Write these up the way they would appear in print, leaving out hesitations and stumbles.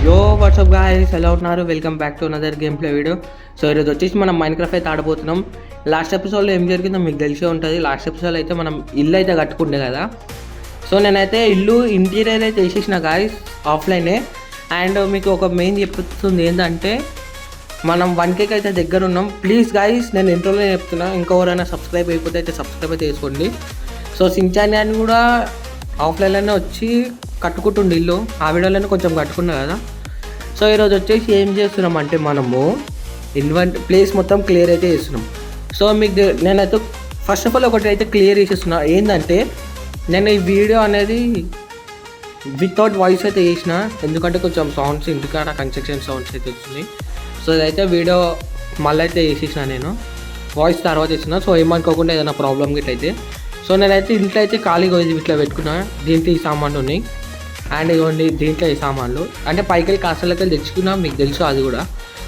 యో WhatsApp guys, ఎలా ఉన్నారు? Welcome back to another game play video. So ఈరోజు వచ్చేసి మనం మైన్క్రాఫ్ట్ అయితే ఆడబోతున్నాం. లాస్ట్ ఎపిసోడ్లో ఏం జరిగిందో మీకు తెలిసే ఉంటుంది. లాస్ట్ ఎపిసోడ్లో అయితే మనం ఇల్లు అయితే కట్టుకుంటే కదా. సో నేనైతే ఇల్లు ఇంటీరియర్ అయితే వేసేసిన గాయ్స్ ఆఫ్లైనే. అండ్ మీకు ఒక మెయిన్ చెప్తుంది ఏంటంటే, మనం 1K అయితే దగ్గర ఉన్నాం. ప్లీజ్ గాయ్స్, నేను ఇంట్రోలో చెప్తున్నా, ఇంకెవరైనా సబ్స్క్రైబ్ అయిపోతే అయితే సబ్స్క్రైబ్ అయితే చేసుకోండి. సో సించాన్ అని కూడా ఆఫ్లైన్లోనే వచ్చి కట్టుకుంటుండే ఇల్లు, ఆ వీడియోలోనే కొంచెం కట్టుకున్నా కదా. సో ఈరోజు వచ్చేసి ఏం చేస్తున్నాం అంటే, మనము ప్లేస్ మొత్తం క్లియర్ అయితే చేస్తున్నాం. సో మీకు నేనైతే ఫస్ట్ ఆఫ్ ఆల్ ఒకటి అయితే క్లియర్ చేసేస్తున్నా, ఏంటంటే నేను ఈ వీడియో అనేది వితౌట్ వాయిస్ అయితే చేసిన, ఎందుకంటే కొంచెం సౌండ్స్ ఇంటికాడ కన్స్ట్రక్షన్ సౌండ్స్ అయితే వచ్చినాయి. సో ఇదైతే వీడియో మళ్ళీ అయితే వేసేసిన, నేను వాయిస్ తర్వాత వేసిన. సో ఏమనుకోకుండా ఏదైనా ప్రాబ్లమ్ గిట్ అయితే. సో నేనైతే ఇంట్లో అయితే ఖాళీగా ఇట్లా పెట్టుకున్నా. దీంట్లో ఈ సామాన్లు ఉన్నాయి, అండ్ ఇవ్వండి దీంట్లో ఈ సామాన్లు అంటే పైకి వెళ్ళి కాస్టలకి వెళ్ళి తెచ్చుకున్నా, మీకు తెలుసు అది కూడా.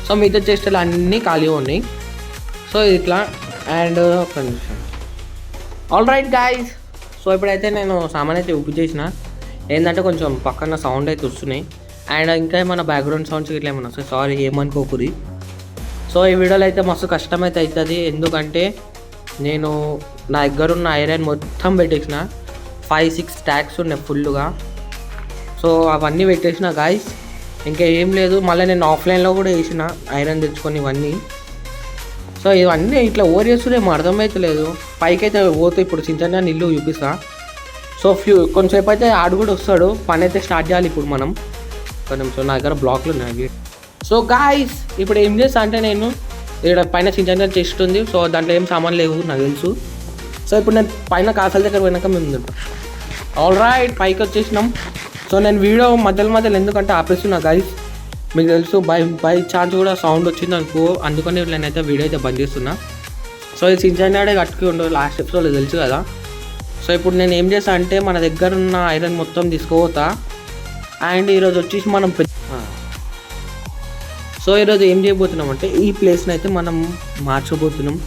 సో మిగతా చేష్టలు అన్నీ ఖాళీగా ఉన్నాయి. సో ఇట్లా అండ్ ఒక నిమిషం. ఆల్ రైట్ గాయ్స్, సో ఇప్పుడైతే నేను సామాన్ అయితే ఉప్పు చేసిన. ఏంటంటే కొంచెం పక్కన సౌండ్ అయితే వస్తున్నాయి, అండ్ ఇంకా ఏమైనా బ్యాక్గ్రౌండ్ సౌండ్స్ ఇట్లా ఏమన్నా వస్తాయి, సారీ ఏమనుకోకూరి. సో ఈ వీడియోలో అయితే మస్తు కష్టమైతే అవుతుంది, ఎందుకంటే నేను నా దగ్గర ఉన్న ఐరన్ మొత్తం పెట్టేసిన. 5-6 స్టాక్స్ ఉన్నాయి ఫుల్గా. సో అవన్నీ పెట్టేసిన గాయ్స్, ఇంకా ఏం లేదు. మళ్ళీ నేను ఆఫ్లైన్లో కూడా వేసిన ఐరన్ తెచ్చుకొని ఇవన్నీ. సో ఇవన్నీ ఇట్లా ఓవర్ చేస్తుందేమో అర్థమవుతలేదు. పైకి అయితే పోతే ఇప్పుడు చింతనే ఇల్లు చూపిస్తా. సో కొంచెంసేపు అయితే ఆడు కూడా వస్తాడు, పని అయితే స్టార్ట్ చేయాలి ఇప్పుడు మనం. కొంచెం నా దగ్గర బ్లాక్లు ఉన్నాయి. సో గాయ్స్, ఇప్పుడు ఏం చేస్తా అంటే, నేను ఇక్కడ పైన చింతనే చెస్ట్ ఉంది. సో దాంట్లో ఏం సామాన్లు లేవు నాకు తెలుసు. సో ఇప్పుడు నేను పైన కాసాల దగ్గర పోయినాక మేము తింటాం. ఆల్ రైట్, పైకి వచ్చేసినాం. సో నేను వీడియో మధ్యలో ఎందుకంటే ఆపేస్తున్నా గైస్, మీకు తెలుసు బై ఛాన్స్ కూడా సౌండ్ వచ్చింది అనుకో, అందుకని నేనైతే వీడియో అయితే బంద్ చేస్తున్నా. సో ఇది సించాడే కట్టుకుని ఉండదు, లాస్ట్ ఎపిసోడ్లో తెలుసు కదా. సో ఇప్పుడు నేను ఏం చేస్తా అంటే, మన దగ్గర ఉన్న ఐరన్ మొత్తం తీసుకుపోతా. అండ్ ఈరోజు వచ్చేసి మనం సో ఈరోజు ఏం చేయబోతున్నాం అంటే, ఈ ప్లేస్ని అయితే మనం మార్చబోతున్నాం.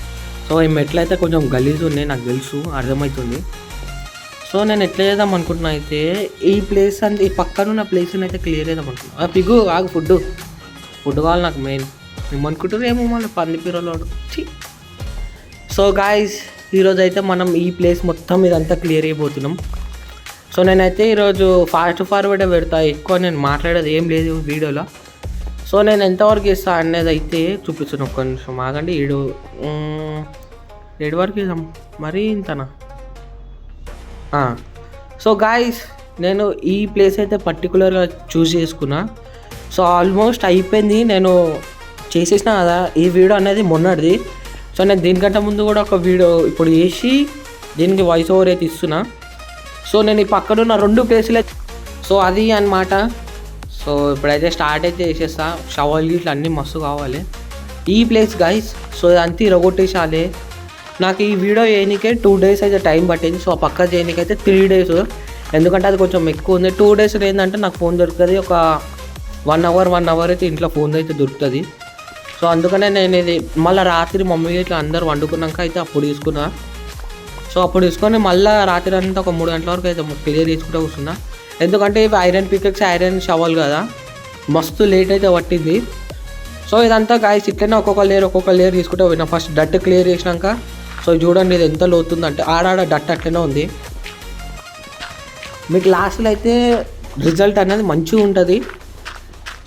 సో ఈ మెట్లు అయితే కొంచెం గలీజ్ ఉన్నాయి, నాకు తెలుసు, అర్థమవుతుంది. సో నేను ఎట్లా చేద్దాం అనుకుంటున్నా అయితే, ఈ ప్లేస్ అంటే ఈ పక్కన ఉన్న ప్లేస్ని అయితే క్లియర్ చేద్దాం అనుకుంటున్నా. పిగు ఆగు, ఫుడ్ కావాలి నాకు మెయిన్. ఏమనుకుంటారు ఏమో మళ్ళీ పందిపిరలోడు. సో గాయ్స్, ఈరోజు అయితే మనం ఈ ప్లేస్ మొత్తం ఇదంతా క్లియర్ అయిపోతున్నాం. సో నేనైతే ఈరోజు ఫాస్ట్ ఫార్వర్డే పెడతా, ఎక్కువ నేను మాట్లాడేది ఏం లేదు వీడియోలో. సో నేను ఎంతవరకు ఇస్తా అనేది అయితే చూపిస్తున్నాను. ఒక్క నిమిషం ఆగండి. 7 వరకు ఇద్దాం, మరీ ఇంతనా? సో గాయ్స్, నేను ఈ ప్లేస్ అయితే పర్టికులర్గా చూస్ చేసుకున్నా. సో ఆల్మోస్ట్ అయిపోయింది, నేను చేసేసిన కదా. ఈ వీడియో అనేది మొన్నటిది. సో నేను దీనికంటే ముందు కూడా ఒక వీడియో ఇప్పుడు వేసి దీనికి వాయిస్ ఓవర్ అయితే ఇస్తున్నా. సో నేను ఈ పక్కనున్న 2 ప్లేసులే, సో అది అన్నమాట. సో ఇప్పుడైతే స్టార్ట్ అయితే చేసేస్తా. షవల్ ఇట్లా అన్నీ మస్తు కావాలి ఈ ప్లేస్ గాయ్స్. సో ఇదంతా ఇరగొట్టేసాలి. నాకు ఈ వీడియో చేయడానికే 2 days అయితే టైం పట్టింది. సో పక్క చేయడానికి అయితే 3 days, ఎందుకంటే అది కొంచెం ఎక్కువ ఉంది. 2 days ఏంటంటే నాకు ఫోన్ దొరుకుతుంది, ఒక 1 hour అయితే ఇంట్లో ఫోన్ అయితే దొరుకుతుంది. సో అందుకనే నేను ఇది మళ్ళీ రాత్రి మమ్మీ ఇట్లా అందరు వండుకున్నాక అయితే అప్పుడు తీసుకున్నా. సో అప్పుడు తీసుకొని మళ్ళీ రాత్రి అంతా ఒక 3 గంటల వరకు అయితే క్లియర్ తీసుకుంటూ కూర్చున్నా, ఎందుకంటే ఇవి ఐరన్ పికెక్స్, ఐరన్ షవల్ కదా, మస్తు లేట్ అయితే పట్టింది. సో ఇదంతా గాయస్ ఇట్లనే ఒక్కొక్క లేయర్ తీసుకుంటూ పోయినా. ఫస్ట్ డట్ క్లియర్ చేసినాక, సో చూడండి ఇది ఎంత లోతుందంటే, ఆడాడ డట్ అట్లనే ఉంది. మీకు లాస్ట్లో అయితే రిజల్ట్ అనేది మంచిగా ఉంటుంది.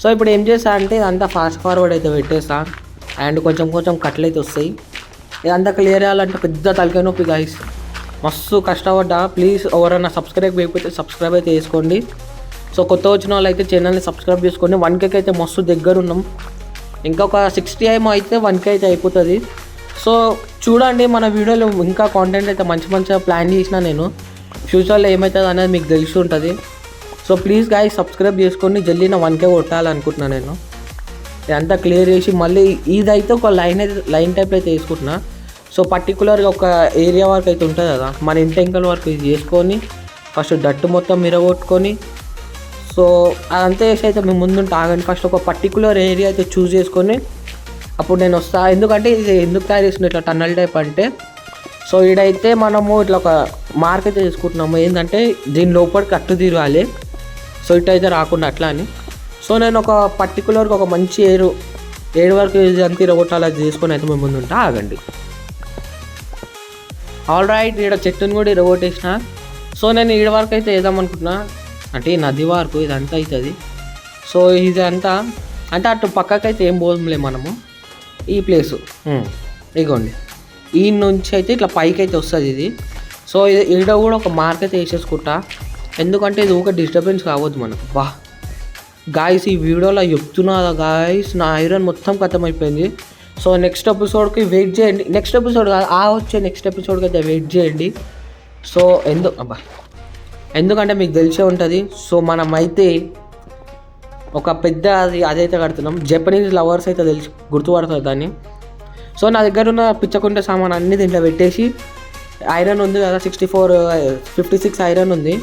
సో ఇప్పుడు ఏం చేస్తా అంటే, ఇదంతా ఫాస్ట్ ఫార్వర్డ్ అయితే పెట్టేస్తా. అండ్ కొంచెం కట్లు అయితే వస్తాయి. ఇదంతా క్లియర్ చేయాలంటే పెద్ద తలకాయ నొప్పి గాయస్, మస్తు కష్టపడ్డా. ప్లీజ్ ఎవరైనా సబ్స్క్రైబ్ చేయకపోతే సబ్స్క్రైబ్ అయితే చేసుకోండి. సో కొత్త వచ్చిన వాళ్ళు అయితే ఛానల్ని సబ్స్క్రైబ్ చేసుకోండి. 1K అయితే మస్తు దగ్గర ఉన్నాం, ఇంకొక 60 ఏమో అయితే 1K అయితే అయిపోతుంది. సో చూడండి మన వీడియోలో ఇంకా కాంటెంట్ అయితే మంచిగా ప్లాన్ చేసిన నేను. ఫ్యూచర్లో ఏమవుతుంది అనేది మీకు తెలిసి ఉంటుంది. సో ప్లీజ్ గాయ్స్ సబ్స్క్రైబ్ చేసుకోండి, జల్దీ నా 1K కొట్టాలనుకుంటున్నాను నేను. ఇదంతా క్లియర్ చేసి మళ్ళీ ఇదైతే ఒక లైన్ టైప్ అయితే వేసుకుంటున్నా. సో పర్టికులర్గా ఒక ఏరియా వరకు అయితే ఉంటుంది కదా, మన ఇంటి ఎంకల వరకు ఇది చేసుకొని ఫస్ట్ డట్టు మొత్తం మిరగొట్టుకొని, సో అదంతా వేసి అయితే మేము ముందు ఆగండి. ఫస్ట్ ఒక పర్టికులర్ ఏరియా అయితే చూస్ చేసుకొని అప్పుడు నేను వస్తా. ఎందుకంటే ఇది ఎందుకు తయారు చేసిన ఇట్లా టన్నల్ టైప్ అంటే, సో ఈడైతే మనము ఇట్లా ఒక మార్క్ అయితే తీసుకుంటున్నాము, ఏంటంటే దీని లోపలికి అట్టు తిరగాలి. సో ఇటు అయితే రాకుండా అట్లా అని. సో నేను ఒక పర్టికులర్గా ఒక మంచి ఏడు వరకు అంత ఇరగొట్టాలి అది చేసుకొని అయితే మేము ముందు ఉంటా. ఆగండి. ఆల్ రైట్, ఈడ చెట్టుని కూడా ఇరగొట్టేసిన. సో నేను ఈడ వరకు అయితే వేద్దామనుకుంటున్నా, అంటే ఈ నది వరకు ఇదంతా అవుతుంది. సో ఇదంతా అంటే అటు పక్కకైతే ఏం పోదంలే మనము. ఈ ప్లేసు ఇగోండి, ఈ నుంచి అయితే ఇట్లా పైకి అయితే వస్తుంది ఇది. సో ఇది ఈడ కూడా ఒక మార్క్ అయితే వేసేసుకుంటా, ఎందుకంటే ఇది ఒక డిస్టర్బెన్స్ కావద్దు మనకు. గాయస్ ఈ వీడియోలో చెప్తున్నా గాయస్, నా ఐరన్ మొత్తం ఖతం అయిపోయింది. సో నెక్స్ట్ ఎపిసోడ్కి వెయిట్ చేయండి. నెక్స్ట్ ఎపిసోడ్ కాదు, వచ్చే నెక్స్ట్ ఎపిసోడ్కి అయితే వెయిట్ చేయండి. సో ఎందుకంటే మీకు తెలిసే ఉంటుంది. సో మనమైతే ఒక పెద్ద అదైతే కడుతున్నాం. జపనీస్ లవర్స్ అయితే గుర్తుపడతారు దాన్ని. సో నా దగ్గర ఉన్న పిచ్చకుంటే సామాన్ అన్నీ దీంట్లో పెట్టేసి, ఐరన్ ఉంది కదా 56 ఐరన్ ఉంది.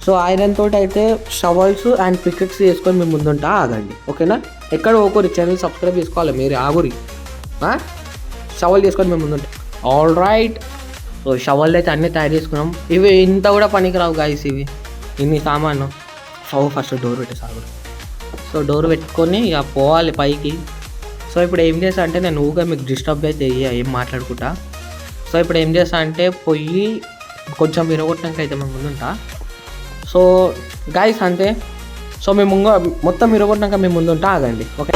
సో ఐరన్ తోటి అయితే షవల్స్ అండ్ పికెక్స్ చేసుకొని మేము ముందుంటా. ఆగండి, ఓకేనా? ఎక్కడ ఓకూరి ఛానల్ సబ్స్క్రైబ్ చేసుకోవాలి మీరు, ఆగురి. షవల్ చేసుకొని మేము ముందుంటాం. ఆల్ రైట్, సో షవల్ అయితే అన్నీ తయారు చేసుకున్నాం. ఇవి ఇంత కూడా పనికిరావు గాయస్, ఇవి ఇన్ని సామాను. ఫస్ట్ డోర్ పెట్టేసాగు. సో డోర్ పెట్టుకొని ఇక పోవాలి పైకి. సో ఇప్పుడు ఏం చేస్తా అంటే, నేను ఊగా మీకు డిస్టర్బ్ అయితే ఏం మాట్లాడుకుంటా. సో ఇప్పుడు ఏం చేస్తా అంటే, పొయ్యి కొంచెం విరగొట్టినాక అయితే మేము ముందుంటా. సో గాయస్ అంతే. సో మేము మొత్తం విరగొట్టినాక మేము ముందుంటా. ఆగండి, ఓకే?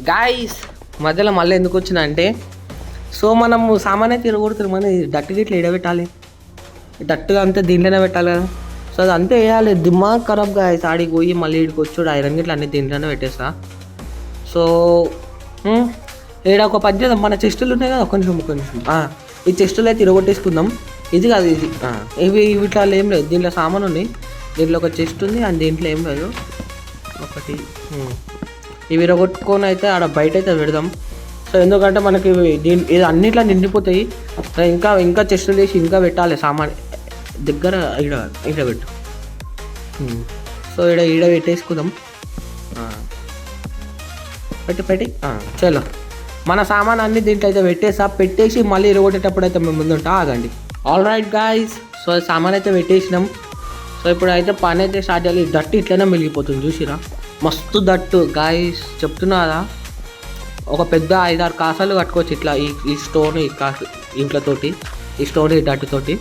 గాయస్ మధ్యలో మళ్ళీ ఎందుకు వచ్చినా అంటే, సో మనము సామాన్య తిరగొడుతున్నాం, మన డట్టు గిట్ల ఎడబెట్టాలి, డట్టుగా అంతే దీంట్లోనే పెట్టాలి కదా. సో అది అంతే వేయాలి. దిమాగ్ ఖరాబ్ గాయస్, ఆడికి పోయి మళ్ళీ ఇడికి వచ్చాడు ఐరన్ గిట్ల అన్నీ దీంట్లోనే పెట్టేస్తా. సో ఈడ ఒక పని చేద్దాం, మన చెస్టులు ఉన్నాయి కదా, ఒక్క నిమిషం ఈ చెస్టులు అయితే తిరగొట్టేసుకుందాం. ఇది కాదు, ఇది ఇవి ఇట్లా ఏం లేదు. దీంట్లో సామాన్ ఉన్నాయి, దీంట్లో ఒక చెస్ట్ ఉంది అండ్ దీంట్లో ఏం లేదు. ఒకటి ఇవి విరగొట్టుకొని అయితే ఆడ బయట అయితే పెడదాం. సో ఎందుకంటే మనకి ఇది అన్నిట్లో నిండిపోతాయి. ఇంకా చెస్టులు వేసి ఇంకా పెట్టాలి సామాన్ దగ్గర. ఈడ పెట్టు. సో ఈడ పెట్టేసుకుందాం. పెట్టి చలో మన సామాన్ అన్ని దీంట్లో అయితే పెట్టేసి మళ్ళీ ఇరగొట్టేటప్పుడు అయితే మేము ముందుంటా. ఆగండి. ఆల్ రైట్ గాయస్, సో సామాన్ అయితే పెట్టేసినాం. సో ఇప్పుడు అయితే పని అయితే స్టార్ట్ చేయాలి. దట్టు ఇట్లనే మెలిగిపోతుంది, చూసిరా? మస్తు దట్టు గాయస్, చెప్తున్నారా? ఒక పెద్ద 5-6 కాసాలు కట్టుకోవచ్చు ఇట్లా, ఈ స్టోన్ ఇంట్లతోటి, ఈ స్టోన్ ఈ దట్టుతోటి.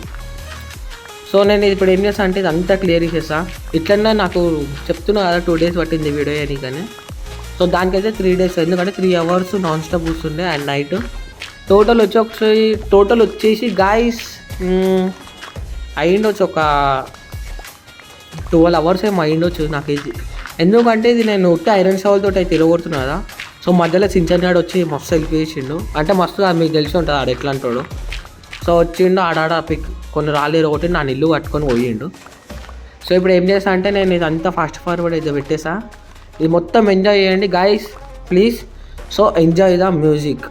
సో నేను ఇప్పుడు ఏం చేస్తాను అంటే, ఇదంతా క్లియర్ చేస్తా. ఇట్లనే నాకు చెప్తున్నా కదా 2 days పట్టింది వీడియో అని. కానీ సో దానికైతే 3 days, ఎందుకంటే 3 hours నాన్ స్టాప్ కూర్చుండే అండ్ నైట్. టోటల్ వచ్చేసి గాయస్ అయ్యిండొచ్చు ఒక 12 hours ఏమో అయ్యిండొచ్చు నాకు ఇది. ఎందుకంటే ఇది నేను ఉట్టి ఐరన్ షవల్ తోటి అయితే తిరగొడుతున్నా కదా. సో మధ్యలో చించనాడు వచ్చి మస్తు హెల్ప్ చేసిండు, అంటే మస్తు మీకు తెలిసి ఉంటుంది ఆడ ఎట్లా అంటాడు. సో వచ్చిండు ఆడాడ కొన్ని రాళ్ళు ఇరగొట్టి నా ఇల్లు కట్టుకొని పోయిండు. సో ఇప్పుడు ఏం చేస్తా అంటే, నేను ఇదంతా ఫాస్ట్ ఫార్వర్డ్ అయితే పెట్టేసా. ఇది మొత్తం ఎంజాయ్ చేయండి guys please. So enjoy the music.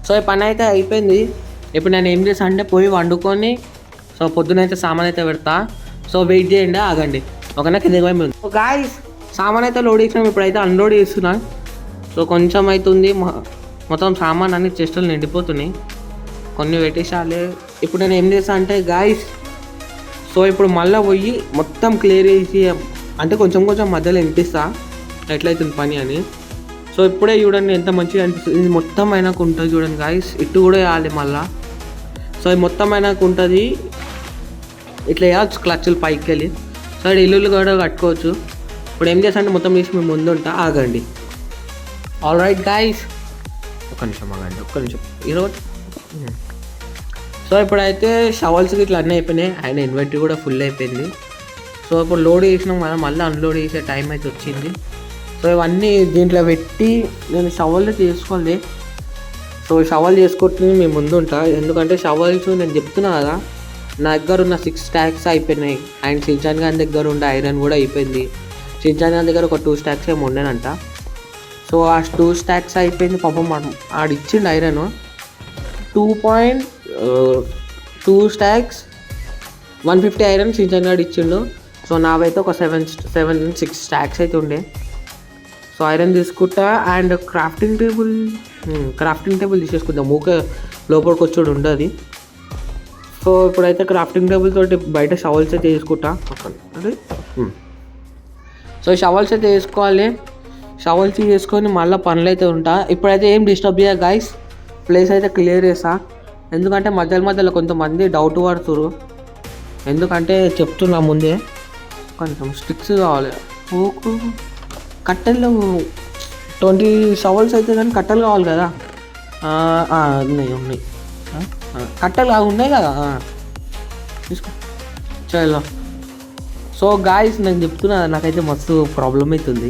So ఈ పని అయితే అయిపోయింది. ఇప్పుడు నేను ఏం చేస్తాను అంటే, పోయి వండుకొని సో పొద్దునైతే సామాన్ అయితే పెడతా. సో వెయిట్ చేయండి, ఆగండి, ఒకనా కింద పోయి. సో గాయ్స్ సామాన్ అయితే లోడ్ చేసినాం, ఇప్పుడైతే అన్లోడ్ చేస్తున్నా. సో కొంచెం అవుతుంది, మొత్తం సామాన్ అన్ని చెస్టులు నిండిపోతున్నాయి. కొన్ని పెట్టేసాలే. ఇప్పుడు నేను ఏం చేస్తా అంటే గాయస్, సో ఇప్పుడు మళ్ళీ పోయి మొత్తం క్లియర్ చేసి, అంటే కొంచెం కొంచెం మధ్యలో వినిపిస్తా ఎట్లయితుంది పని అని. సో ఇప్పుడే చూడండి ఎంత మంచిగా అనిపిస్తుంది. ఇది మొత్తం అయినాక ఉంటుంది చూడండి గాయస్, ఇటు కూడా వేయాలి మళ్ళా. సో ఇది మొత్తం అయినాక ఉంటుంది, ఇట్లా వేయచ్చు క్లచ్లు పైకి వెళ్ళి. సో ఇక్కడ ఇల్లులు కూడా కట్టుకోవచ్చు. ఇప్పుడు ఏం చేస్తా అంటే మొత్తం తీసి మేము ముందు ఉంటా, ఆగండి. ఆల్ రైట్ గాయస్, ఒక్క నిమిషం ఆగండి, ఒక్క నిమిషం ఈరోజు. సో ఇప్పుడైతే షవల్స్ ఇట్లా అన్నీ అయిపోయినాయి, అండ్ ఇన్వెంటరీ కూడా ఫుల్ అయిపోయింది. సో ఇప్పుడు లోడ్ చేసినాం కదా, మళ్ళీ అన్లోడ్ చేసే టైం అయితే వచ్చింది. సో ఇవన్నీ దీంట్లో పెట్టి నేను షవల్ చేసుకోవాలి. సో షవల్ చేసుకుంటుంది మేము ముందు ఉంటా, ఎందుకంటే షవల్స్ నేను చెప్తున్నా కదా, నా దగ్గర ఉన్న 6 స్టాక్స్ అయిపోయినాయి. అండ్ షిన్చాన్ గారి దగ్గర ఉండే ఐరన్ కూడా అయిపోయింది. షిన్చాన్ గారి దగ్గర ఒక 2 స్టాక్స్ ఏమి ఉండేనంట. సో ఆ 2 స్టాక్స్ అయిపోయింది. పాపం ఆడిచ్చిండు ఐరన్ 2.2 స్టాక్స్ 150 ఐరన్ షిన్చాన్ గారు ఇచ్చిండు. సో నావైతే ఒక 6 స్టాక్స్ అయితే ఉండే. సో ఐరన్ తీసుకుంటా, అండ్ క్రాఫ్టింగ్ టేబుల్ తీసేసుకుందాం, ఊకే లోపలికి వచ్చాడు ఉండదు. సో ఇప్పుడైతే క్రాఫ్టింగ్ టేబుల్ తోటి బయట షవల్స్ అయితే తీసుకుంటా. సో షవల్స్ అయితే వేసుకోవాలి. షవల్స్ చేసుకొని మళ్ళీ పనులు అయితే ఉంటా. ఇప్పుడైతే ఏం డిస్టర్బ్ చేయ గైస్, ప్లేస్ అయితే క్లియర్ చేస్తా. ఎందుకంటే మధ్యలో కొంతమంది డౌట్ పడుతురు, ఎందుకంటే చెప్తున్నా ముందే. కొంచెం స్టిక్స్ కావాలి, ఓకు కట్టెలు 20 షవల్స్ అయితే కానీ కట్టెలు కావాలి కదా. ఉన్నాయి కట్టెలు ఉన్నాయి కదా, తీసుకో చలో. సో గాయస్ నేను చెప్తున్నా, నాకైతే మస్తు ప్రాబ్లం అవుతుంది.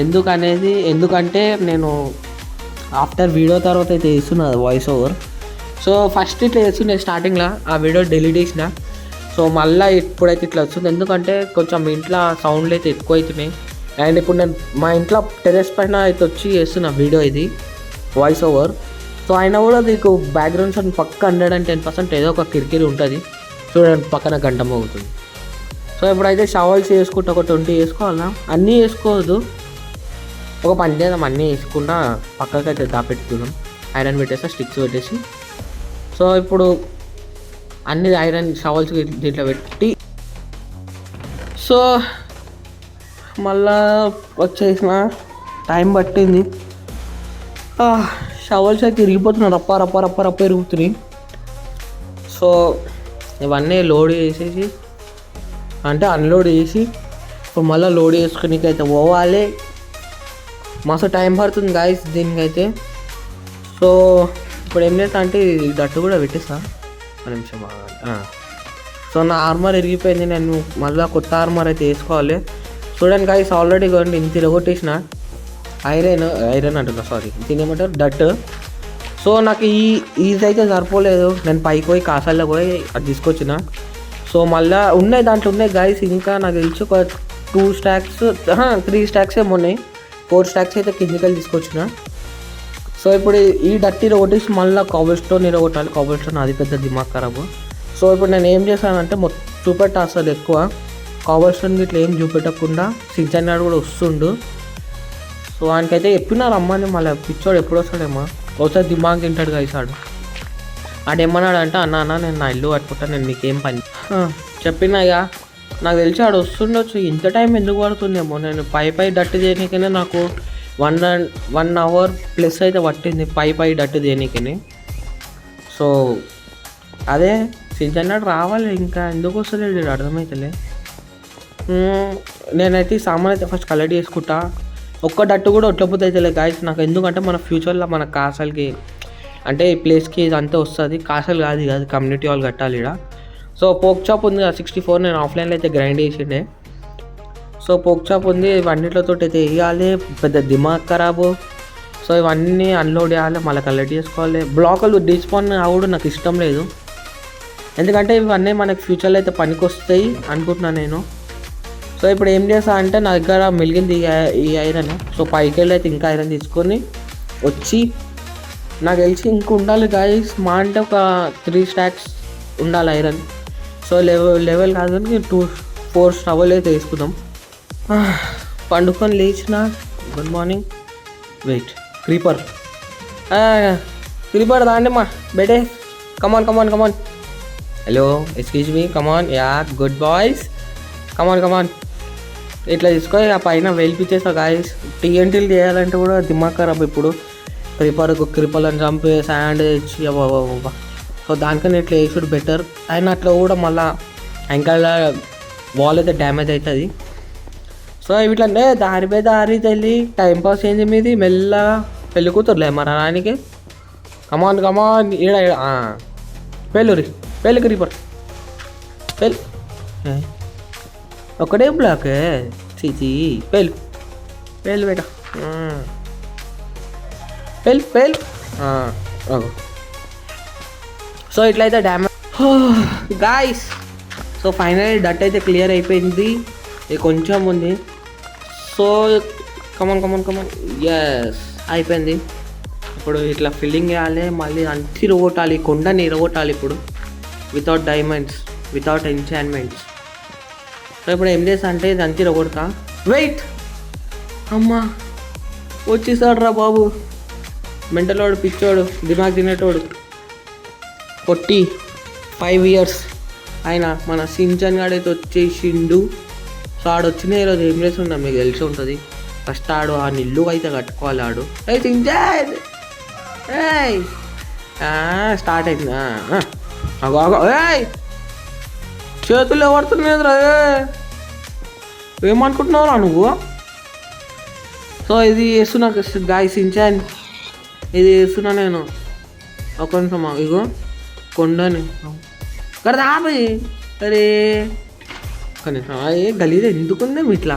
ఎందుకంటే నేను ఆఫ్టర్ వీడియో తర్వాత అయితే వేస్తున్నా వాయిస్ ఓవర్. సో ఫస్ట్ ఇట్లా వేస్తుండే స్టార్టింగ్లో, ఆ వీడియో డిలీట్ చేసిన. సో మళ్ళీ ఇప్పుడైతే ఇట్లా వస్తుంది, ఎందుకంటే కొంచెం ఇంట్లో సౌండ్లు అయితే ఎక్కువ అవుతున్నాయి. అండ్ ఇప్పుడు నేను మా ఇంట్లో టెరెస్ పైన అయితే వచ్చి చేస్తున్నా వీడియో, ఇది వాయిస్ ఓవర్. సో అయినా కూడా మీకు బ్యాక్గ్రౌండ్ సౌండ్ పక్క 110% ఏదో ఒక కిరికిరి ఉంటుంది. చూడండి పక్కన గంట మోగుతుంది. సో ఇప్పుడైతే షవల్స్ వేసుకుంటా, ఒక 20 వేసుకోవాలా, అన్నీ వేసుకోవద్దు, ఒక పని చేద్దాం, అన్నీ వేసుకుంటా పక్కకి అయితే దాపెట్టుకుందాం. ఐరన్ పెట్టేసి స్టిక్స్ పెట్టేసి. సో ఇప్పుడు అన్ని ఐరన్ షవల్స్ దీంట్లో పెట్టి, సో మళ్ళా వచ్చేసిన టైం పట్టింది. షవల్స్ అయితే ఇరిగిపోతున్నాయి, రప్ప ఇరుగుతున్నాయి. సో ఇవన్నీ లోడ్ చేసేసి, అంటే అన్లోడ్ చేసి ఇప్పుడు మళ్ళీ లోడ్ చేసుకునేకి అయితే పోవాలి. మస్తు టైం పడుతుంది గాయస్ దీనికైతే. సో ఇప్పుడు ఏం చేస్తా అంటే దట్టు కూడా పెట్టేస్తా, ఒక నిమిషం. సో నా ఆర్మర్ ఇరిగిపోయింది, నేను మళ్ళీ కొత్త ఆర్మర్ అయితే వేసుకోవాలి. చూడండి గాయస్, ఆల్రెడీ కొంచెం ఇంత తిరగొట్టేసిన ఐరన్ అంటున్నా, సారీ, తినేమంటారు డట్. సో నాకు ఈజీ అయితే సరిపోలేదు, నేను పైకి పోయి కాసాల్లో పోయి అది తీసుకొచ్చిన. సో మళ్ళీ దాంట్లో ఉన్నాయి గాయస్, ఇంకా నాకు తెలిసి ఒక 2 స్టాక్స్ 3 స్టాక్స్ ఏమో ఉన్నాయి, 4 స్టాక్స్ అయితే కిందికల్ తీసుకొచ్చిన. సో ఇప్పుడు ఈ డట్టి రోటీస్ మళ్ళీ కాబుల్ స్టోన్ ఇరగొట్టాలి. కాబుల్ స్టోన్ అది పెద్ద దిమాగ్ ఖరాబు. సో ఇప్పుడు నేను ఏం చేశానంటే చూపెట్టా అసలు ఎక్కువ కాబుల్ స్టోన్ ఇట్లా ఏం చూపెట్టకుండా షిన్చాన్ గారు కూడా వస్తుండు. సో ఆయనకైతే చెప్పినా రమ్మని, మళ్ళీ పిచ్చోడు ఎప్పుడు వస్తాడేమో, ఒకసారి దిమాగ్ తింటాడు గైసాడు. ఆడేమన్నాడు అంటే, అన్న నేను నా ఇల్లు కట్టుకుంటా, నేను నీకేం పని చెప్పినా. ఇక నాకు తెలిసి ఆడు వస్తుండొచ్చు, ఇంత టైం ఎందుకు పడుతుందేమో. నేను పై డట్టు చేయడానికనే నాకు 1 అవర్ ప్లస్ అయితే పట్టింది, పై డట్టు చేయడానికని. సో అదే షిన్చాన్ రావాలి, ఇంకా ఎందుకు వస్తలేడు అర్థమవుతలే. నేనైతే ఈ సామాన్ అయితే ఫస్ట్ కలెక్ట్ చేసుకుంటా. ఒక్క డట్టు కూడా ఒట్లపోతే అయితే గాయస్ నాకు, ఎందుకంటే మన ఫ్యూచర్లో మన కాసల్కి, అంటే ఈ ప్లేస్కి ఇదంతా వస్తుంది. కాసలు కాదు కమ్యూనిటీ వాళ్ళు కట్టాలి ఇక్కడ. సో పోక్ చాప్ ఉంది కదా 64, నేను ఆఫ్లైన్లో అయితే గ్రైండ్ చేసిండే. సో పోక్ చాప్ ఉంది, ఇవన్నిటితో అయితే వేయాలి, పెద్ద దిమాగ్ ఖరాబు. సో ఇవన్నీ అన్లోడ్ చేయాలి, మళ్ళీ కలెక్ట్ చేసుకోవాలి. బ్లాకులు డిస్పాన్ కూడా నాకు ఇష్టం లేదు, ఎందుకంటే ఇవన్నీ మనకి ఫ్యూచర్లో అయితే పనికి వస్తాయి అనుకుంటున్నాను నేను. సో ఇప్పుడు ఏం చేస్తా అంటే, నా దగ్గర మిలిగింది ఈ ఐరన్. సో పైకి వెళ్ళి అయితే ఇంకా ఐరన్ తీసుకొని వచ్చి, నాకు తెలిసి ఇంకా ఉండాలి గాయస్, మా అంటే ఒక 3 స్టాక్స్ ఉండాలి ఐరన్. సో లెవెల్ కాదు కానీ 2-4 స్టవ్లు అయితే వేసుకుందాం. పండుకొని లేచిన, గుడ్ మార్నింగ్. వెయిట్, క్రీపర్ దాండి మా బెడే come on hello excuse me come on yeah good boys come on ఇట్లా తీసుకొని ఆ పైన వెళ్ళిపించేస్తా గాయస్. టీఎన్టీలు చేయాలంటే కూడా దిమాగ్ ఖరాబ్ ఇప్పుడు. క్రిపర్లను చంపి శాండ్ తెచ్చి అవ్వ. సో దానికన్నా ఇట్లా వేసుడు బెటర్. అయినా అట్లా కూడా మళ్ళీ ఇంకా వాల్ అయితే డ్యామేజ్ అవుతుంది. సో ఇట్లంటే దారి తెల్లి టైంపాస్ ఏంది మీది మెల్లగా పెళ్ళి కూతురులే మరి రానికి. కమాన్ ఈడ పెళ్ళి క్రీపర్ పెళ్ళి ఒకటే బ్లాక్ చీచి పెళ్ళు బేట పెళ్ళి సో ఇట్లయితే డ్యామేజ్ గాయస్. సో ఫైనల్లీ డట్ అయితే క్లియర్ అయిపోయింది. ఇది కొంచెం ఉంది. సో కమాన్ ఎస్ అయిపోయింది. ఇప్పుడు ఇట్లా ఫిల్లింగ్ చేయాలి, మళ్ళీ అంతా ఇరగొట్టాలి, కొండని ఇరగొట్టాలి ఇప్పుడు వితౌట్ డైమండ్స్, వితౌట్ ఎన్చాన్మెంట్స్. సో ఇప్పుడు ఏం చేస్తా అంటే ఇది అంతా ఇరగొడతా. వెయిట్ అమ్మా వచ్చేసాడు రా బాబు, మెంటలోడు, పిచ్చోడు, దిమాగ్ తినేటోడు, 5 years ఆయన మన సించన్ గాడైతే వచ్చేసిండు. సో ఆడు వచ్చిన ఈరోజు ఏం చేస్తుండ మీకు తెలిసి ఉంటుంది. ఫస్ట్ ఆడు ఆ నిల్లు అయితే కట్టుకోవాలి. ఆడు సించన్ స్టార్ట్ అయింది. చేతులు ఎవడుతున్నాయిరా, ఏమనుకుంటున్నావురా నువ్వు? సో ఇది వేస్తున్నా గాయ సించాన్, ఇది వేస్తున్నా నేను. ఒక నిమిషం ఇగో కొండని కదా ఆపి. అరే కానీ గలీజ్ ఎందుకుందే ఇట్లా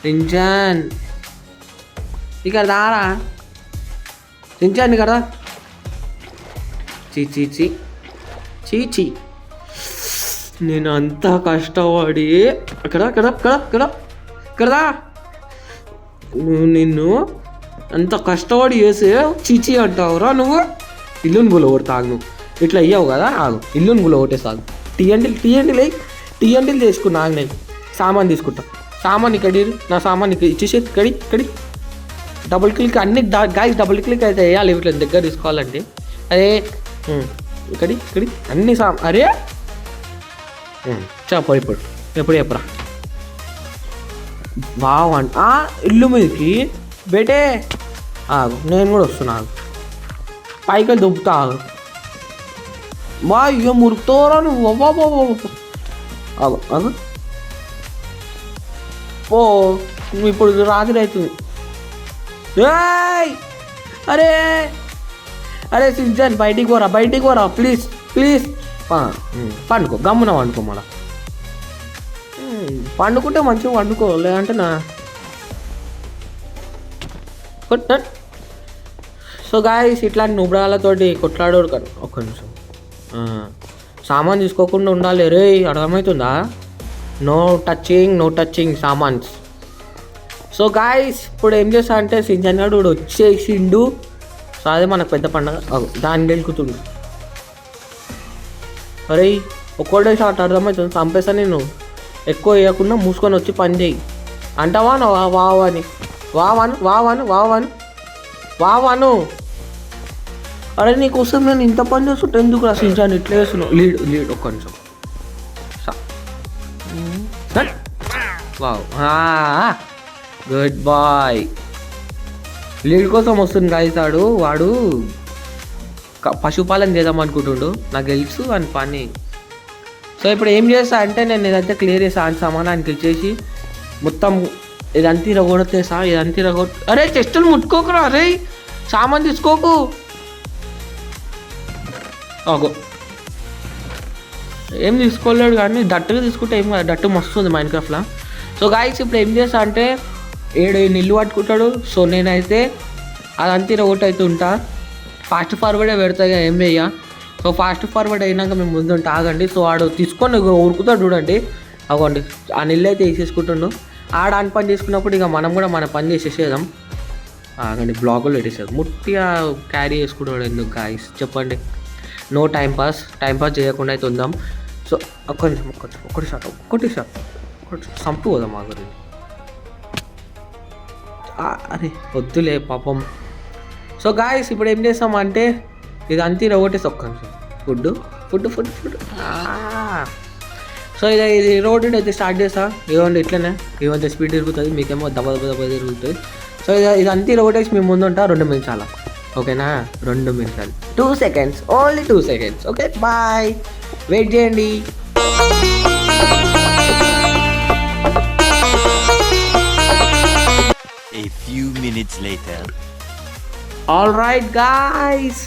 సించాన్ ఇక్కడ దారా సించాన్ కదా. చీ నేను అంతా కష్టపడి ఇక్కడ నిన్ను అంత కష్టపడి చేసే చీచి అంటావురా నువ్వు. ఇల్లుని గుల కొడతాగు నువ్వు ఇట్లా అయ్యావు కదా. ఆగు ఇల్లుని గుల కొట్టేసాగు. టీఎన్టీలు చేసుకున్నా. ఆగు నేను సామాన్ తీసుకుంటా. సామాన్ ఇక్కడ నా సామాన్ ఇక్కడ ఇచ్చేసి ఇక్కడి డబుల్ క్లిక్ అన్ని గాయస్ డబుల్ క్లిక్ అయితే వేయాలి ఇట్లా దగ్గర తీసుకోవాలంటే. అరే ఇక్కడి అన్ని అరే చెప్పు ఎప్పుడు చెప్పరా బావంట ఇల్లు మీదకి బేటే. ఆగు నేను కూడా వస్తున్నా. పైకి దుబ్బుతా. మా ఇక మురుకుతారా నువ్వు. ఆగు ఓ ఇప్పుడు రాత్రి అవుతుంది. అరే సించాన్ బయటికి పోరా ప్లీజ్ పండుకో, గమ్మున వండుకో. మళ్ళా పండుకుంటే మంచిగా వండుకో, లేదంటే నా సో గాయస్ ఇట్లాంటి నుబ్రాలతోటి కొట్లాడోడు కదా. ఒక్క నిమిషం సామాన్ తీసుకోకుండా ఉండాలి. రే అర్థమవుతుందా? నో టచింగ్ సామాన్స్. సో గాయస్ ఇప్పుడు ఏం చేస్తా అంటే సించాన్ గాడు వచ్చేసిండు. సో అదే మనకు పెద్ద పండుగ. దాన్ని గెలుకుతుండు. అరే ఒక్కడే షాట్ అర్థమవుతుంది. చంపేస్తా నేను. ఎక్కువ వేయకుండా మూసుకొని వచ్చి పని చేయి అంటావా వావాను. అరే నీకోసం నేను ఇంత పని చేస్తుంటే ఎందుకు రాసించాను ఇట్లా చేస్తున్నావు. లీడ్ ఒక్క నిమిషం. Wow good bye. లీడ్ కోసం వస్తుంది గాయసాడు. వాడు పశుపాలన చేద్దాం అనుకుంటుండు. నాకు తెలుసు అని పని. సో ఇప్పుడు ఏం చేస్తా అంటే నేను ఇదంతా క్లియర్ చేస్తా. అని సామానానికి ఇచ్చేసి మొత్తం ఇదంతా ఇరగొడతేసా. అరే చెస్టులు ముట్టుకోకురా. అరే సామాన్ తీసుకోకు. ఓగో ఏం తీసుకోలేడు కానీ డట్టుగా తీసుకుంటే ఏం కాదు. డట్టు మస్తు ఉంది మైన్క్రాఫ్ట్లో. సో గాయస్ ఇప్పుడు ఏం చేస్తా అంటే 7 నిల్లు పట్టుకుంటాడు. సో నేనైతే అదంతా ఇరగొట్టు అయితే ఉంటా. ఫాస్ట్ ఫార్వర్డే పెడతాయి ఏం వేయ. సో ఫాస్ట్ ఫార్వర్డ్ అయినాక మేము ముందుంటే ఆగండి. సో ఆడు తీసుకొని ఉరుకుతాడు చూడండి. అవ్వండి ఆ నిల్లు అయితే వేసేసుకుంటుండు. ఆడ అని పని చేసుకున్నప్పుడు ఇక మనం కూడా మన పని చేసేసేద్దాం. ఆగండి బ్లాగులు పెట్టేసేది ముట్టిగా క్యారీ చేసుకుంటాడు ఎందుకు గాయస్ చెప్పండి. నో టైంపాస్ చేయకుండా అయితే ఉందాం. సో ఒక్కటి షాట్ సంపు పోదాం మా గురించి. అరే వద్దులే పాపం. సో గాయస్ ఇప్పుడు ఏం చేస్తామంటే ఇది అంతా ఇరగొట్టేసి ఒక్క నిమిషం. Food food food food so ఇది రోడ్ అయితే స్టార్ట్ చేస్తా. ఇవ్వండి ఇట్లనే ఇవ్వండి స్పీడ్ తిరుగుతుంది, మీకేమో దెబ్బ దెబ్బ దెబ్బ తిరుగుతుంది. సో ఇది అంతా ఇరగొట్టేసి మీ ముందు ఉంటా 2 నిమిషాలు. ఓకేనా, 2 నిమిషాలు, 2 seconds, only 2 seconds. Okay bye, wait చేయండి. A few minutes later. All right guys,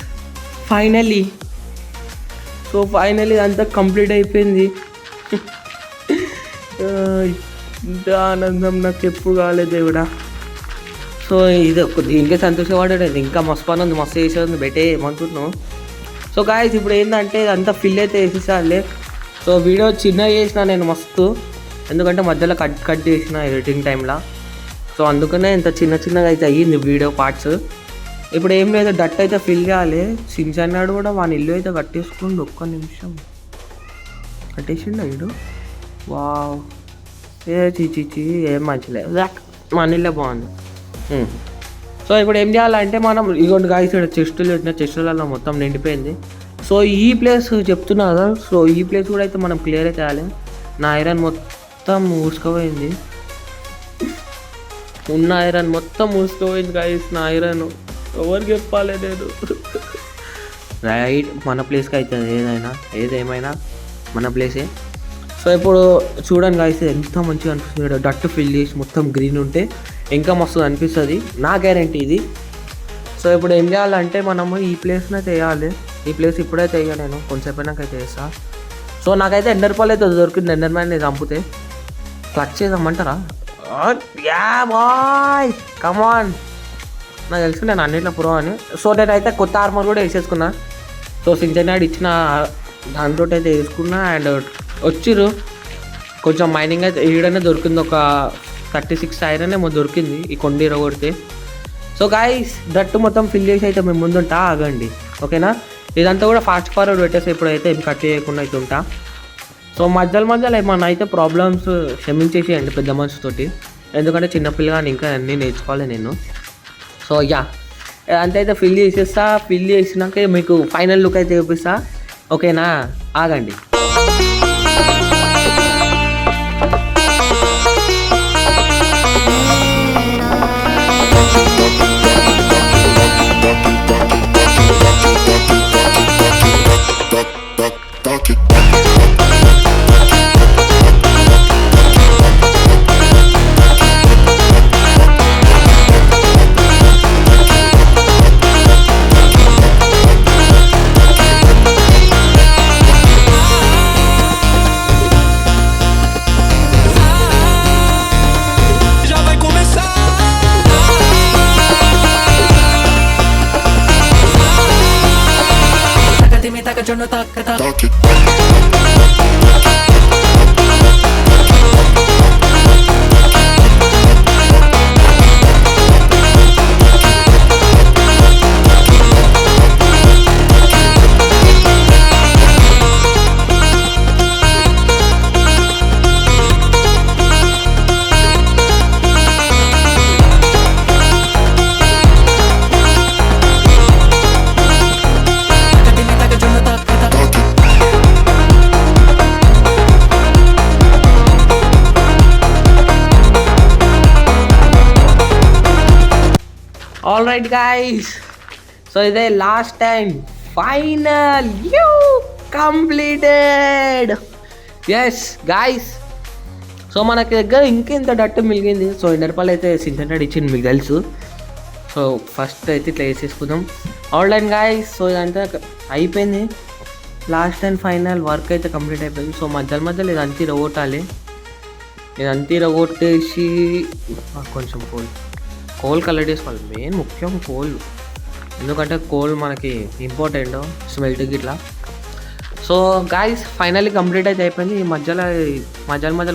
finally అంతా కంప్లీట్ అయిపోయింది. ఇంత ఆనందం నాకు ఎప్పుడు కాలేదు దేవుడా. సో ఇది దీనికే సంతోషపడ్డాడు, ఇంకా మస్తు పని ఉంది, మస్తు చేసేది బెటే ఏమనుకుంటున్నావు. సో గాయస్ ఇప్పుడు ఏంటంటే అంతా ఫిల్ అయితే వేసేసాలే. సో వీడియో చిన్నగా చేసిన నేను మస్తు, ఎందుకంటే మధ్యలో కట్ చేసిన ఎడిటింగ్ టైంలో. సో అందుకనే ఇంత చిన్నగా అయితే అయ్యింది వీడియో పార్ట్స్. ఇప్పుడు ఏం లేదు, డట్ అయితే ఫిల్ చేయాలి. సించన్నాడు కూడా వాని ఇల్లు అయితే కట్టేసుకుండు. ఒక్క నిమిషం కట్టేసిండు వీడు. వావ్, చీ ఏం మంచిలేదు, మన ఇల్లే బాగుంది. సో ఇప్పుడు ఏం చేయాలంటే మనం ఇగోండి గాయస్, ఇక్కడ చెస్టులు పెట్టిన చెస్టులలో మొత్తం నిండిపోయింది. సో ఈ ప్లేస్ చెప్తున్నా కదా, సో ఈ ప్లేస్ కూడా అయితే మనం క్లియర్ అయితే చేయాలి. నా ఐరన్ మొత్తం మూసుకుపోయింది, ఉన్న ఐరన్ మొత్తం మూసుకుపోయింది గాయస్. నా ఐరన్ ఎవరికి చెప్పాలి నేను. రైట్, మన ప్లేస్కి అవుతుంది ఏదేమైనా మన ప్లేసే. సో ఇప్పుడు చూడండి గాయస్, ఎంత మంచిగా అనిపిస్తుంది. డట్ ఫిల్ చేసి మొత్తం గ్రీన్ ఉంటే ఇంకా మస్తు అనిపిస్తుంది, నా గ్యారెంటీ ఇది. సో ఇప్పుడు ఏం చేయాలంటే మనము ఈ ప్లేస్ని అయితే వేయాలి. ఈ ప్లేస్ ఇప్పుడైతే వేయ, నేను కొంచెంసేపు నాకైతే వేస్తా. సో నాకైతే ఎండర్పాల్ అయితే దొరికింది, ఎండర్ మ్యాన్ చంపితే. క్లచ్ చేద్దామంటారా? యా బాయ్, కమాన్. నాకు తెలుసు నేను అన్నిట్లో ప్రో అని. సో నేనైతే కొత్త ఆర్మర్ కూడా వేసేసుకున్నా. సో సించనాడు ఇచ్చిన దాంట్లో అయితే వేసుకున్నా. అండ్ వచ్చిర్రు కొంచెం మైనింగ్ అయితే ఈడనే దొరికింది, ఒక 36 ఐరన్ ఏమో దొరికింది ఈ కొండ కొడితే. సో గాయస్ దట్టు మొత్తం ఫిల్ చేసి అయితే మేము ముందుంటా, ఆగండి ఓకేనా. ఇదంతా కూడా ఫాస్ట్ ఫార్వర్డ్ పెట్టేసి ఇప్పుడైతే ఏం కట్ చేయకుండా అయితే ఉంటా. సో మధ్యలో ఏమన్నా అయితే ప్రాబ్లమ్స్ క్షమించేసేయండి పెద్ద మనిషితోటి, ఎందుకంటే చిన్నపిల్లగాని ఇంకా అన్నీ నేర్చుకోవాలి నేను. సో అంత అయితే ఫిల్ చేసేస్తా. ఫిల్ చేసినాక మీకు ఫైనల్ లుక్ అయితే చూపిస్తా, ఓకేనా. ఆగండి. ఆల్ రైట్ గాయ్స్, సో ఇదే last time final you completed. Yes guys, so మనకి దగ్గర ఇంకెంత డట్టు మిగిలింది. సో ఎండర్పాల్ అయితే సించంటాడు ఇచ్చింది మీకు తెలుసు. సో ఫస్ట్ అయితే ఇట్లా వేసేసుకుందాం. ఆన్లైన్ గాయ్స్, సో ఇదంతా అయిపోయింది. లాస్ట్ అండ్ ఫైనల్ వర్క్ అయితే కంప్లీట్ అయిపోయింది. సో మధ్యలో ఇదంతా ఇరగొట్టాలి. ఇదంతా ఇరగొట్టేసి కొంచెం కోల్ కలెక్ట్ చేసుకోవాలి. మెయిన్ ముఖ్యం కోల్, ఎందుకంటే కోల్ మనకి ఇంపార్టెంట్ స్మెల్ట్కి ఇట్లా. సో గాయ్స్ ఫైనల్లీ కంప్లీట్ అయితే అయిపోయింది. ఈ మధ్యలో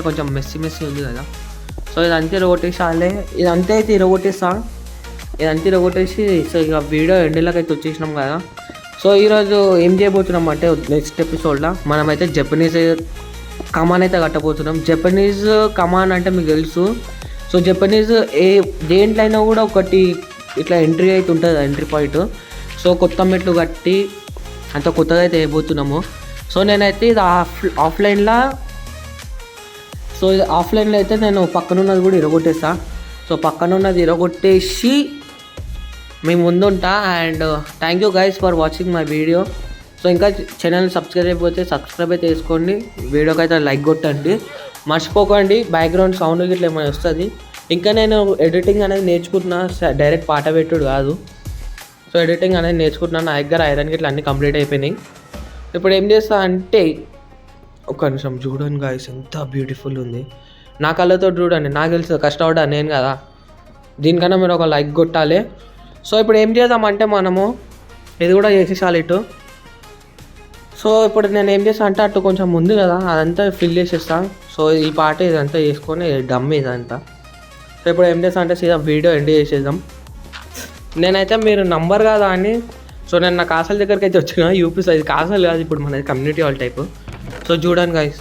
కొంచెం మెస్సీ ఉంది కదా. సో ఇదంతా ఇరగొట్టేసాలే. ఇదంతా అయితే ఇరగొట్టేసి సో ఇక వీడియో ఎండ్లోకి అయితే వచ్చేసినాం కదా. సో ఈరోజు ఏం చేయబోతున్నాం అంటే నెక్స్ట్ ఎపిసోడ్లో మనమైతే జపనీస్ కమాన్ అయితే కట్టబోతున్నాం. జపనీస్ కమాన్ అంటే మీకు తెలుసు. సో జపనీస్ దేంట్లో అయినా కూడా ఒకటి ఇట్లా ఎంట్రీ అయితే ఉంటుంది, ఎంట్రీ పాయింట్. సో కొత్త మెట్లు కట్టి అంత కొత్తగా అయితే వేయబోతున్నాము. సో నేనైతే ఇది ఆఫ్లైన్లో అయితే నేను పక్కన ఉన్నది కూడా ఇరగొట్టేస్తా. సో పక్కన ఉన్నది ఇరగొట్టేసి మేము ముందుంటా. And thank you guys for watching my video. So ఇంకా ఛానల్ సబ్స్క్రైబ్ అయిపోతే సబ్స్క్రైబ్ అయితే చేసుకోండి, వీడియోకి అయితే లైక్ కొట్టండి, మర్చిపోకండి. బ్యాక్గ్రౌండ్ సౌండ్ ఇట్లా ఏమైనా వస్తుంది. ఇంకా నేను ఎడిటింగ్ అనేది నేర్చుకుంటున్నా, డైరెక్ట్ పాట పెట్టుడు కాదు. సో ఎడిటింగ్ అనేది నేర్చుకుంటున్నాను. నా దగ్గర ఐరన్ గిట్ల అన్నీ కంప్లీట్ అయిపోయినాయి. ఇప్పుడు ఏం చేస్తా అంటే ఒక నిమిషం చూడండి గాయస్, ఎంత బ్యూటిఫుల్ ఉంది. నా కళ్ళతో చూడండి, నాకు తెలుసు కష్టపడ్డా నేను కదా. దీనికన్నా మీరు ఒక లైక్ కొట్టాలి. సో ఇప్పుడు ఏం చేద్దామంటే మనము ఇది కూడా చేసేసాలి ఇటు. సో ఇప్పుడు నేను ఏం చేస్తాను అంటే అటు కొంచెం ముందు కదా అదంతా ఫిల్ చేసేస్తాను. సో ఈ పాట ఇదంతా చేసుకొని డమ్ ఇదంతా. సో ఇప్పుడు ఏం చేస్తాను అంటే సీదా వీడియో ఎండ్ చేసేద్దాం. నేనైతే మీరు నంబర్ కదా అని సో నేను నా కాసల దగ్గరికి అయితే వచ్చిన యూపీ సైజ్ కాసలు కాదు, ఇప్పుడు మనది కమ్యూనిటీ హాల్ టైపు. సో చూడండి గైస్,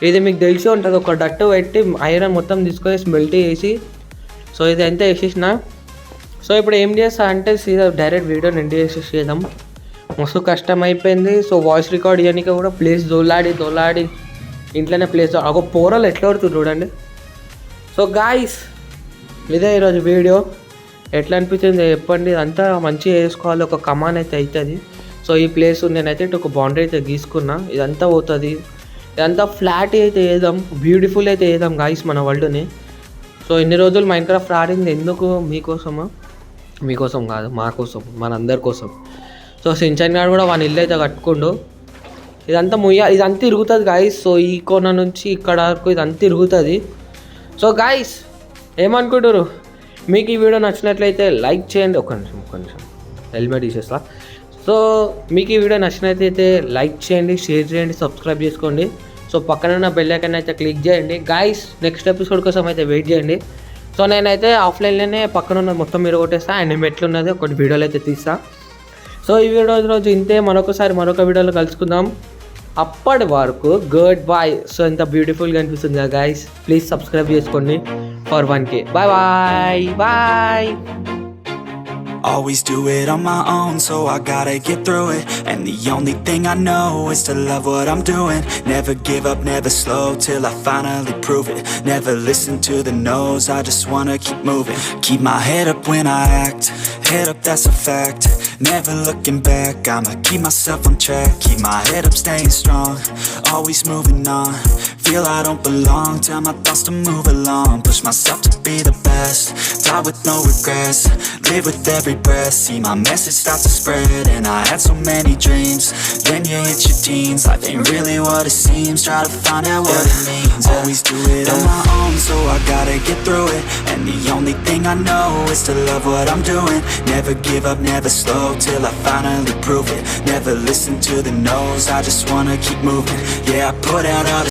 ఇది మీకు తెలిసి ఉంటుంది. ఒక డట్టు పెట్టి ఐరన్ మొత్తం తీసుకొని స్మెల్ట్ చేసి సో ఇది అంతా వేసేసిన. సో ఇప్పుడు ఏం చేస్తా అంటే సీదా డైరెక్ట్ వీడియోని ఎండ్ చేసేసేద్దాం. మస్తు కష్టం అయిపోయింది. సో వాయిస్ రికార్డ్ ఇవ్వడానికి కూడా ప్లేస్ దోలాడి ఇంట్లోనే ప్లేస్ ఒక పోరలు ఎట్లా పడుతుంది చూడండి. సో గాయస్ ఇదే ఈరోజు వీడియో. ఎట్లా అనిపించింది చెప్పండి. ఇదంతా మంచిగా వేసుకోవాలి, ఒక కమాన్ అయితే అవుతుంది. సో ఈ ప్లేస్ నేనైతే ఒక బౌండరీ అయితే గీసుకున్నా, ఇదంతా పోతుంది. ఇదంతా ఫ్లాట్ అయితే వేద్దాం, బ్యూటిఫుల్ అయితే వేద్దాం గాయస్ మన వరల్డ్ని. సో ఇన్ని రోజులు మైన్క్రాఫ్ట్ ఆడింది ఎందుకు? మీకోసం కాదు, మా కోసం, మనందరి కోసం. సో సించన్ గారు కూడా వాని ఇల్లు అయితే కట్టుకుండు. ఇదంతా ఇదంతా తిరుగుతుంది గాయస్. సో ఈ కోన నుంచి ఇక్కడ వరకు ఇదంతా తిరుగుతుంది. సో గాయస్ ఏమనుకుంటారు? మీకు ఈ వీడియో నచ్చినట్లయితే లైక్ చేయండి. ఒక్క నిమిషం హెల్మెట్ తీసేస్తా. సో మీకు ఈ వీడియో నచ్చినట్లయితే లైక్ చేయండి, షేర్ చేయండి, సబ్స్క్రైబ్ చేసుకోండి. సో పక్కన ఉన్న బెల్ ఐకాన్ అయితే క్లిక్ చేయండి గాయస్. నెక్స్ట్ ఎపిసోడ్ కోసం అయితే వెయిట్ చేయండి. సో నేనైతే ఆఫ్లైన్లోనే పక్కన ఉన్న మొత్తం మీరు కొట్టేస్తా. అండ్ మెట్లున్నది ఒకటి వీడియోలో అయితే తీస్తా. సో ఈ వీడియో రోజు ఇంతే. మరొక వీడియోలో కలుసుకుందాం. అప్పటి వరకు గుడ్ బాయ్. సో ఎంత బ్యూటిఫుల్గా అనిపిస్తుంది కదా గాయస్. ప్లీజ్ సబ్స్క్రైబ్ చేసుకోండి for 1K. Bye. Always do it on my own, so I gotta get through it. And the only thing I know is to love what I'm doing. Never give up, never slow, till I finally prove it. Never listen to the no's, I just wanna keep moving. Keep my head up when I act, head up that's a fact. Never looking back, I'ma keep myself on track. Keep my head up, staying strong, always moving on. Feel I don't belong, tell my thoughts to move along. Push myself to be the best, die with no regrets. Live with every breath, see my message start to spread. And I had so many dreams, then you hit your teens. Life ain't really what it seems, try to find out what it means. Always do it on my own, so I gotta get through it. And the only thing I know is to love what I'm doing. Never give up, never slow, till I finally prove it. Never listen to the no's, I just wanna keep moving. Yeah, I put out all the